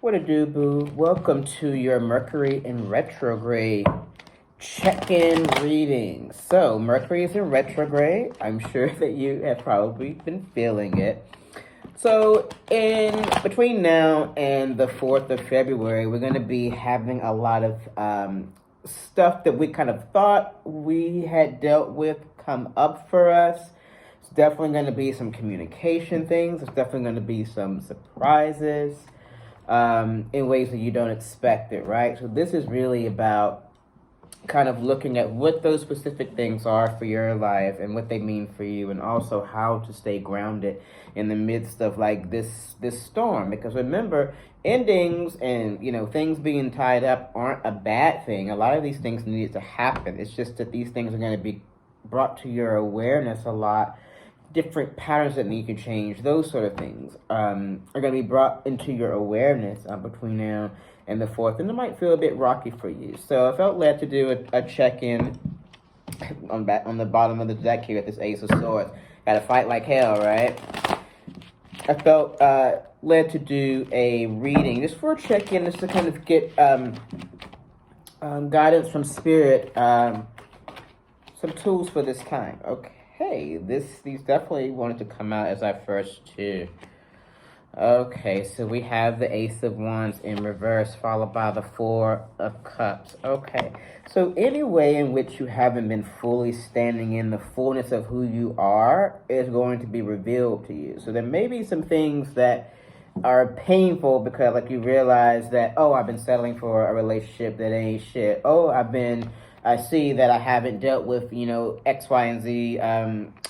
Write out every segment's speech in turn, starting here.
What a do, boo. Welcome to your Mercury in retrograde check-in reading. So, Mercury is in retrograde. I'm sure that you have probably been feeling it. So, in between now and the 4th of February, we're going to be having a lot of stuff that we kind of thought we had dealt with come up for us. It's definitely going to be some communication things. It's definitely going to be some surprises. In ways that you don't expect it, right? So this is really about kind of looking at what those specific things are for your life and what they mean for you, and also how to stay grounded in the midst of like this storm. Because remember, endings and things being tied up aren't a bad thing. A lot of these things need to happen. It's just that these things are going to be brought to your awareness a lot. Different patterns that need to change, those sort of things are going to be brought into your awareness between now and the 4th, and it might feel a bit rocky for you. So I felt led to do a check-in on the bottom of the deck here at this Ace of Swords. Got to fight like hell, right? I felt led to do a reading just for a check-in, just to kind of get guidance from Spirit, some tools for this time. Okay, these definitely wanted to come out as our first two. Okay, so we have the Ace of Wands in reverse, followed by the Four of Cups. Okay, so any way in which you haven't been fully standing in the fullness of who you are is going to be revealed to you. So there may be some things that are painful because, like, you realize that, oh, I've been settling for a relationship that ain't shit. Oh, I see that I haven't dealt with, X, Y, and Z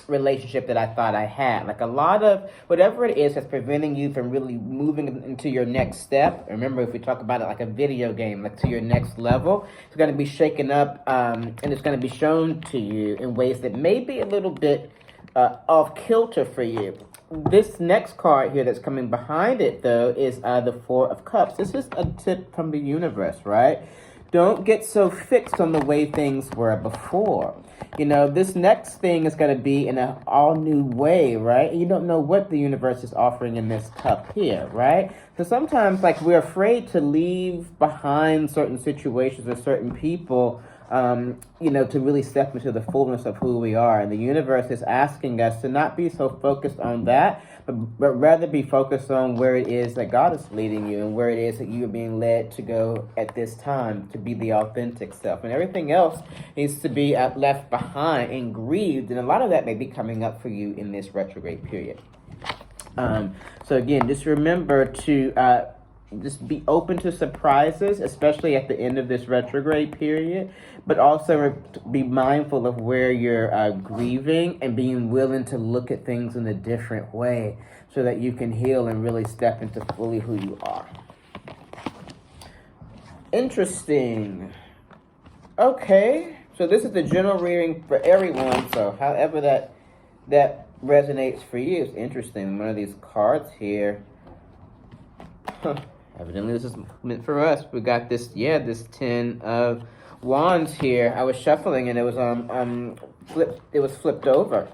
relationship that I thought I had. Like, a lot of whatever it is that's preventing you from really moving into your next step. Remember, if we talk about it like a video game, like to your next level, it's going to be shaken up and it's going to be shown to you in ways that may be a little bit off kilter for you. This next card here that's coming behind it, though, is the Four of Cups. This is a tip from the universe, right? Don't get so fixed on the way things were before. This next thing is going to be in an all-new way, right? You don't know what the universe is offering in this cup here, right? So sometimes, like, we're afraid to leave behind certain situations or certain people, to really step into the fullness of who we are. And the universe is asking us to not be so focused on that, but rather be focused on where it is that God is leading you and where it is that you are being led to go at this time to be the authentic self. And everything else needs to be left behind and grieved. And a lot of that may be coming up for you in this retrograde period. So again, just remember to just be open to surprises, especially at the end of this retrograde period, but also be mindful of where you're grieving and being willing to look at things in a different way so that you can heal and really step into fully who you are. Interesting. Okay, so this is the general reading for everyone, so however that resonates for you is interesting. One of these cards here. Evidently, this is meant for us. We got this 10 of Wands here. I was shuffling and it was flipped over.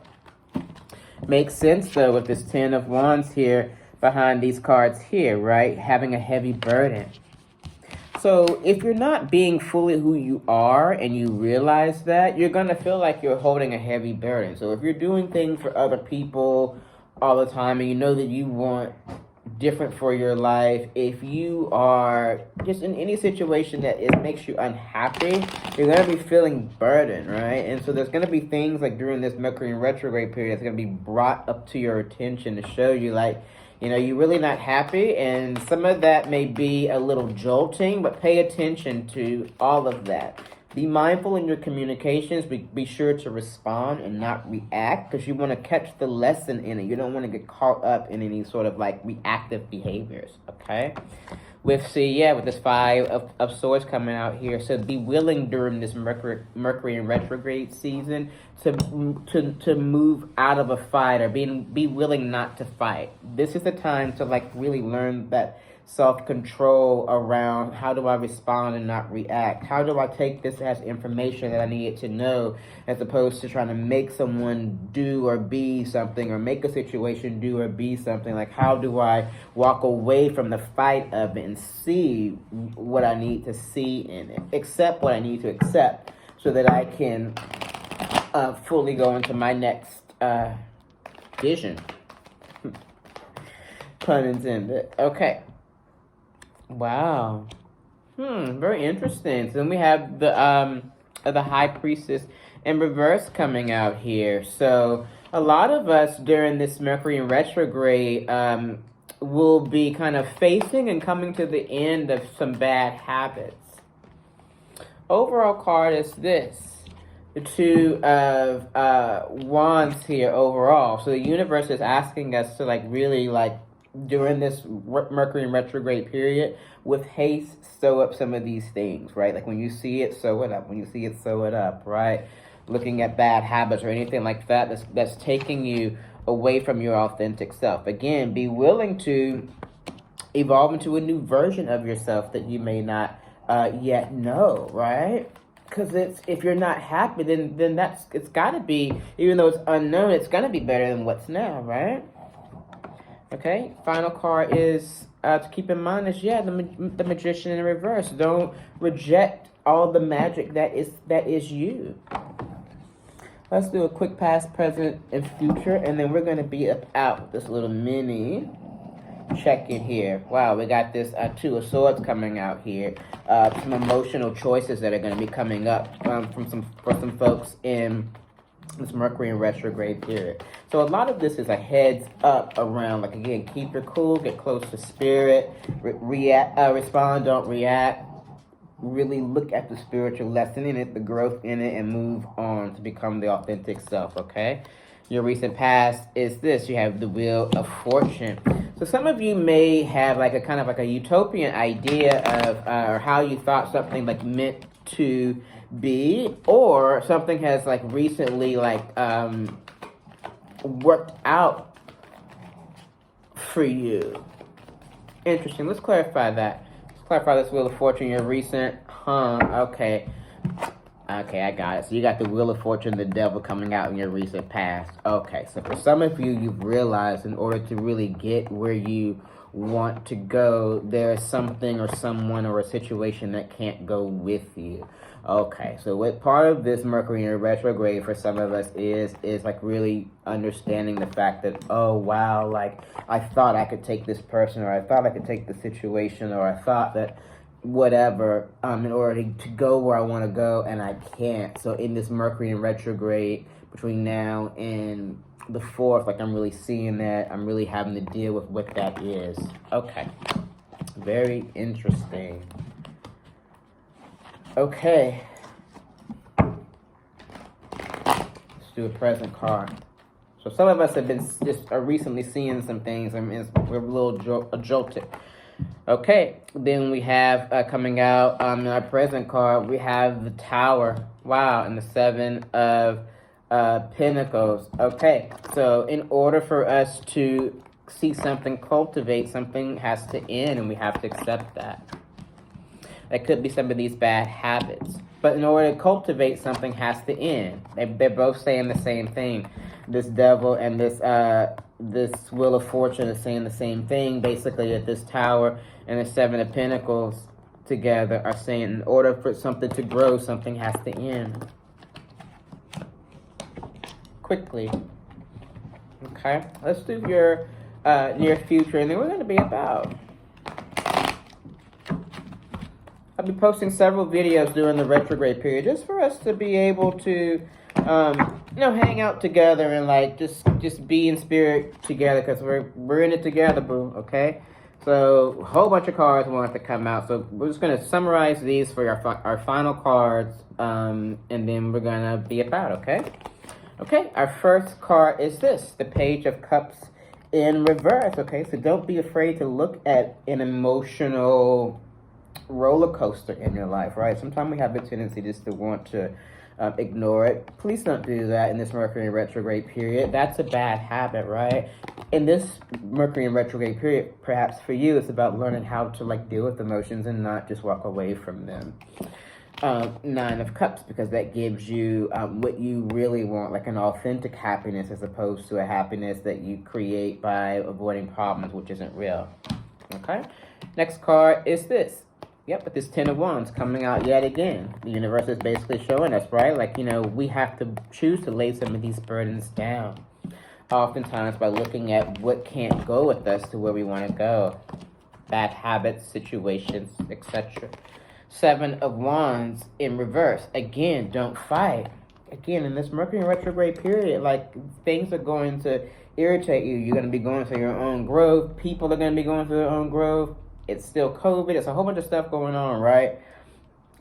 Makes sense though with this 10 of Wands here behind these cards here, right? Having a heavy burden. So if you're not being fully who you are and you realize that, you're going to feel like you're holding a heavy burden. So if you're doing things for other people all the time and you know that you want different for your life, if you are just in any situation that it makes you unhappy, you're going to be feeling burdened, right? And so there's going to be things like during this Mercury in retrograde period that's going to be brought up to your attention to show you like, you're really not happy, and some of that may be a little jolting, but pay attention to all of that. Be mindful in your communications. Be sure to respond and not react, because you want to catch the lesson in it. You don't want to get caught up in any sort of like reactive behaviors, okay? With this Five of Swords coming out here. So be willing during this Mercury in retrograde season to move out of a fight, or be willing not to fight. This is the time to like really learn that self-control around how do I respond and not react? How do I take this as information that I needed to know, as opposed to trying to make someone do or be something, or make a situation do or be something? Like, how do I walk away from the fight of it and see what I need to see in it, accept what I need to accept, so that I can fully go into my next vision. Pun intended. Okay. Wow. Very interesting. So then we have the High Priestess in reverse coming out here. So a lot of us during this Mercury in retrograde will be kind of facing and coming to the end of some bad habits. Overall card is this. The Two of Wands here overall. So the universe is asking us to really during this Mercury in retrograde period, with haste, sew up some of these things, right? Like when you see it, sew it up. When you see it, sew it up, right? Looking at bad habits or anything like that that's taking you away from your authentic self. Again, be willing to evolve into a new version of yourself that you may not yet know, right? Because if you're not happy, then it's got to be, even though it's unknown, it's going to be better than what's now, right? Okay, final card is to keep in mind is the Magician in reverse. Don't reject all the magic that is you. Let's do a quick past, present, and future, and then we're going to be out with this little mini check-in here. Wow, we got this Two of Swords coming out here. Some emotional choices that are going to be coming up for some folks in this Mercury in retrograde period. So a lot of this is a heads up around, like, again, keep your cool, get close to spirit, respond, don't react. Really look at the spiritual lesson in it, the growth in it, and move on to become the authentic self, okay? Your recent past is this. You have the Wheel of Fortune. So some of you may have like a kind of like a utopian idea of or how you thought something like meant to be, or something has like recently worked out for you. Interesting. Let's clarify that. Let's clarify this Wheel of Fortune. Your recent, okay. Okay, I got it. So you got the Wheel of Fortune, the Devil coming out in your recent past. Okay, so for some of you, you've realized in order to really get where you want to go, there's something or someone or a situation that can't go with you. Okay, so what part of this Mercury in retrograde for some of us is like really understanding the fact that, oh wow, like I thought I could take this person, or I thought I could take the situation, or I thought that whatever, in order to go where I want to go, and I can't. So in this Mercury in retrograde, between now and the 4th, like I'm really seeing that, I'm really having to deal with what that is. Okay, very interesting. Okay, let's do a present card. So some of us have been recently seeing some things, and we're a little jolted. Okay, then we have coming out in our present card, we have the Tower. Wow, and the 7 of Pentacles. Okay, so in order for us to see something cultivate, something has to end, and we have to accept that. That could be some of these bad habits. But in order to cultivate, something has to end. They're both saying the same thing. This Devil and this Wheel of Fortune is saying the same thing. Basically, that this Tower and the 7 of Pentacles together are saying in order for something to grow, something has to end. Quickly. Okay, let's do your near future, and then we're going to be about. I'll be posting several videos during the retrograde period, just for us to be able to, hang out together and like just be in spirit together, because we're in it together, boo. Okay, so a whole bunch of cards want to come out. So we're just gonna summarize these for our final cards, and then we're gonna be about. Okay. Our first card is this: the Page of Cups in reverse. Okay, so don't be afraid to look at an emotional roller coaster in your life, right? Sometimes we have the tendency just to want to ignore it. Please don't do that in this Mercury in retrograde period. That's a bad habit, right? In this Mercury in retrograde period, perhaps for you, it's about learning how to like deal with emotions and not just walk away from them. Nine of Cups, because that gives you what you really want, like an authentic happiness as opposed to a happiness that you create by avoiding problems, which isn't real. Okay? Next card is this. Yep, but this Ten of Wands coming out yet again. The universe is basically showing us, right? Like, you know, we have to choose to lay some of these burdens down. Oftentimes by looking at what can't go with us to where we want to go. Bad habits, situations, etc. Seven of Wands in reverse. Again, don't fight. Again, in this Mercury in retrograde period, like, things are going to irritate you. You're going to be going through your own growth. People are going to be going through their own growth. It's still COVID. It's a whole bunch of stuff going on, right?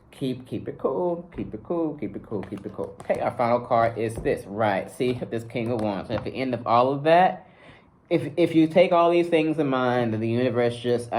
Keep it cool. Keep it cool. Keep it cool. Keep it cool. Okay, our final card is this. Right. See, this King of Wands. At the end of all of that, if you take all these things in mind that the universe just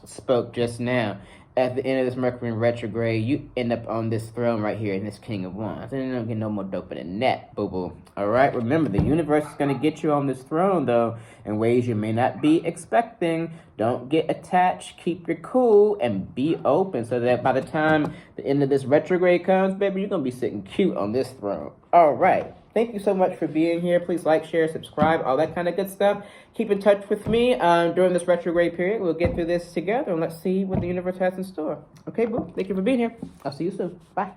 spoke just now, at the end of this Mercury in retrograde, you end up on this throne right here in this King of Wands. And you don't get no more doper than that, boo-boo. All right? Remember, the universe is going to get you on this throne, though, in ways you may not be expecting. Don't get attached. Keep your cool and be open so that by the time the end of this retrograde comes, baby, you're going to be sitting cute on this throne. All right. Thank you so much for being here. Please like, share, subscribe, all that kind of good stuff. Keep in touch with me during this retrograde period. We'll get through this together, and let's see what the universe has in store. Okay, boo? Thank you for being here. I'll see you soon. Bye.